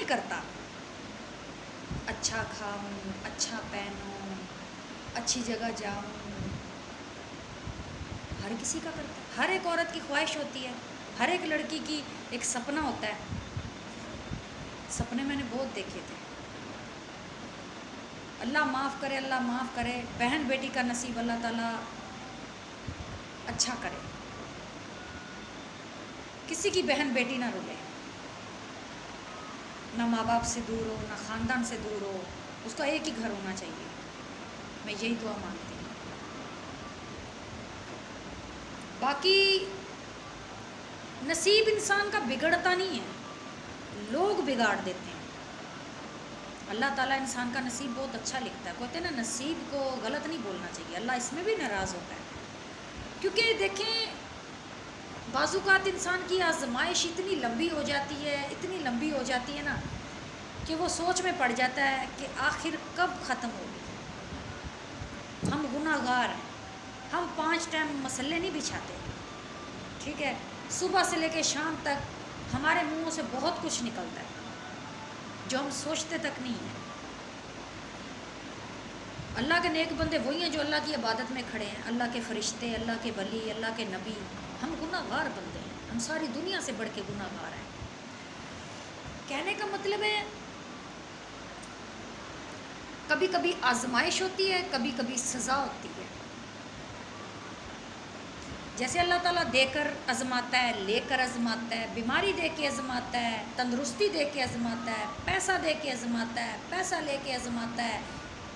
نہیں کرتا اچھا کھاؤں، اچھا پہنوں، اچھی جگہ جاؤں، ہر کسی کا کرتا ہے، ہر ایک عورت کی خواہش ہوتی ہے، ہر ایک لڑکی کی ایک سپنا ہوتا ہے. سپنے میں نے بہت دیکھے تھے. اللہ معاف کرے، اللہ معاف کرے، بہن بیٹی کا نصیب اللہ تعالیٰ اچھا کرے، کسی کی بہن بیٹی نہ رولے، نہ ماں باپ سے دور ہو، نہ خاندان سے دور ہو، اس کا ایک ہی گھر ہونا چاہیے. میں یہی دعا مانگتی ہوں. باقی نصیب انسان کا بگڑتا نہیں ہے، لوگ بگاڑ دیتے ہیں. اللہ تعالیٰ انسان کا نصیب بہت اچھا لکھتا ہے. کہتے ہیں نا نصیب کو غلط نہیں بولنا چاہیے، اللہ اس میں بھی ناراض ہوتا ہے. کیونکہ دیکھیں بعض اوقات انسان کی آزمائش اتنی لمبی ہو جاتی ہے، اتنی لمبی ہو جاتی ہے نا کہ وہ سوچ میں پڑ جاتا ہے کہ آخر کب ختم ہوگی. ہم گناہ گار ہیں، ہم 5 ٹائم مسلے نہیں بچھاتے، ٹھیک ہے، صبح سے لے کے شام تک ہمارے منہوں سے بہت کچھ نکلتا ہے جو ہم سوچتے تک نہیں ہیں. اللہ کے نیک بندے وہی ہیں جو اللہ کی عبادت میں کھڑے ہیں، اللہ کے فرشتے، اللہ کے ولی، اللہ کے نبی. ہم گناہ گار بندے ہیں، ہم ساری دنیا سے بڑھ کے گناہ گار ہیں. کہنے کا مطلب ہے کبھی کبھی آزمائش ہوتی ہے، کبھی کبھی سزا ہوتی ہے. جیسے اللہ تعالیٰ دے کر آزماتا ہے، لے کر آزماتا ہے، بیماری دے کے آزماتا ہے، تندرستی دے کے آزماتا ہے، پیسہ دے کے آزماتا ہے، پیسہ لے کے آزماتا ہے،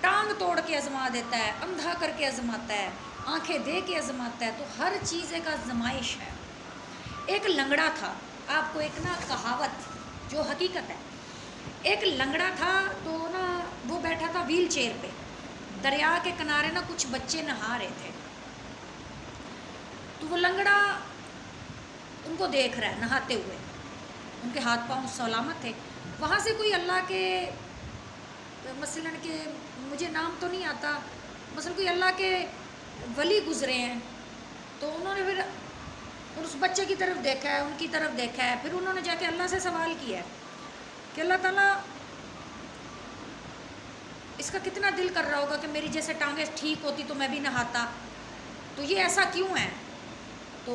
ٹانگ توڑ کے آزما دیتا ہے، اندھا کر کے آزماتا ہے، آنکھیں دے کے آزماتا ہے. تو ہر چیز ایک آزمائش ہے. ایک لنگڑا تھا، آپ کو ایک نا کہاوت جو حقیقت ہے، ایک لنگڑا تھا تو نا وہ بیٹھا تھا ویل چیئر پہ، دریا کے کنارے نا کچھ بچے نہا رہے تھے. تو وہ لنگڑا ان کو دیکھ رہا ہے نہاتے ہوئے، ان کے ہاتھ پاؤں سلامت تھے. وہاں سے کوئی اللہ کے مثلاً کہ مجھے نام تو نہیں آتا، مثلاً کوئی اللہ کے ولی گزرے ہیں، تو انہوں نے پھر اس بچے کی طرف دیکھا ہے، ان کی طرف دیکھا ہے، پھر انہوں نے جا کے اللہ سے سوال کیا ہے کہ اللہ تعالیٰ اس کا کتنا دل کر رہا ہوگا کہ میری جیسے ٹانگیں ٹھیک ہوتی تو میں بھی نہاتا، تو یہ ایسا کیوں ہے؟ تو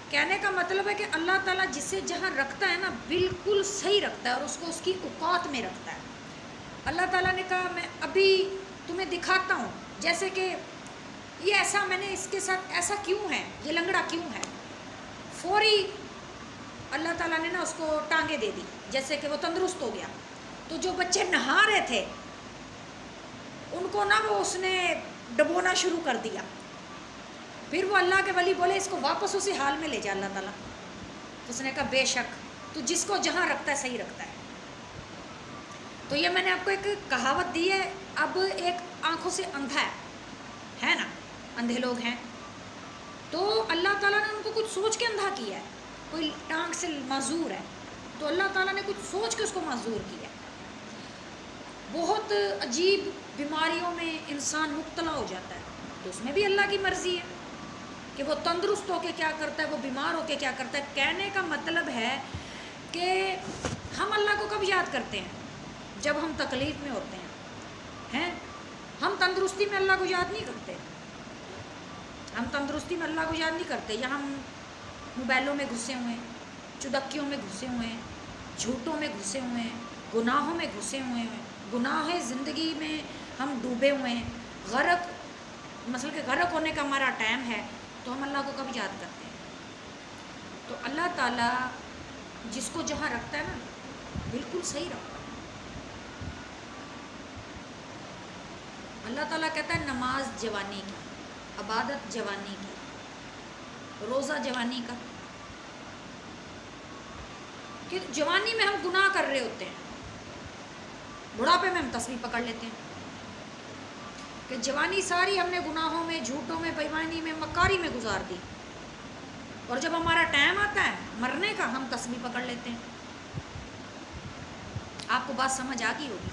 کہنے کا مطلب ہے کہ اللہ تعالیٰ جسے جہاں رکھتا ہے نا بالکل صحیح رکھتا ہے، اور اس کو اس کی اوقات میں رکھتا ہے. اللہ تعالیٰ نے کہا میں ابھی تمہیں دکھاتا ہوں، جیسے کہ یہ ایسا میں نے اس کے ساتھ ایسا کیوں ہے، یہ لنگڑا کیوں ہے. فوری اللہ تعالیٰ نے نا اس کو ٹانگیں دے دی، جیسے کہ وہ تندرست ہو گیا. تو جو بچے نہا رہے تھے ان کو نا وہ اس نے ڈبونا شروع کر دیا. پھر وہ اللہ کے ولی بولے اس کو واپس اسی حال میں لے جا اللہ تعالیٰ. تو اس نے کہا بے شک تو جس کو جہاں رکھتا ہے صحیح رکھتا ہے. تو یہ میں نے آپ کو ایک کہاوت دی ہے. اب ایک آنکھوں سے اندھا ہے نا، اندھے لوگ ہیں، تو اللہ تعالیٰ نے ان کو کچھ سوچ کے اندھا کیا ہے. کوئی ٹانگ سے معذور ہے تو اللہ تعالیٰ نے کچھ سوچ کے اس کو معذور کیا ہے. بہت عجیب بیماریوں میں انسان مبتلا ہو جاتا ہے تو اس میں بھی اللہ کی مرضی ہے کہ وہ تندرست ہو کے کیا کرتا ہے، وہ بیمار ہو کے کیا کرتا ہے. کہنے کا مطلب ہے کہ ہم اللہ کو کب یاد کرتے ہیں؟ جب ہم تکلیف میں ہوتے ہیں. ہم تندرستی میں اللہ کو یاد نہیں کرتے، ہم تندرستی میں اللہ کو یاد نہیں کرتے. یا ہم موبائلوں میں گھسے ہوئے ہیں، چدکیوں میں گھسے ہوئے ہیں، جھوٹوں میں گھسے ہوئے ہیں، گناہوں میں گھسے ہوئے ہیں، گناہ زندگی میں ہم ڈوبے ہوئے ہیں. غرق مثلا کہ غرق ہونے کا ہمارا ٹائم ہے تو ہم اللہ کو کب یاد کرتے ہیں؟ تو اللہ تعالیٰ جس کو جہاں رکھتا ہے نا بالکل صحیح رکھتا ہے. اللہ تعالیٰ کہتا ہے نماز جوانی کی، عبادت جوانی کی، روزہ جوانی کا. کہ جوانی میں ہم گناہ کر رہے ہوتے ہیں، بڑھاپے میں ہم تسبیح پکڑ لیتے ہیں. کہ جوانی ساری ہم نے گناہوں میں، جھوٹوں میں، بےایمانی میں، مکاری میں گزار دی، اور جب ہمارا ٹائم آتا ہے مرنے کا ہم تسبیح پکڑ لیتے ہیں. آپ کو بات سمجھ آ گئی ہوگی.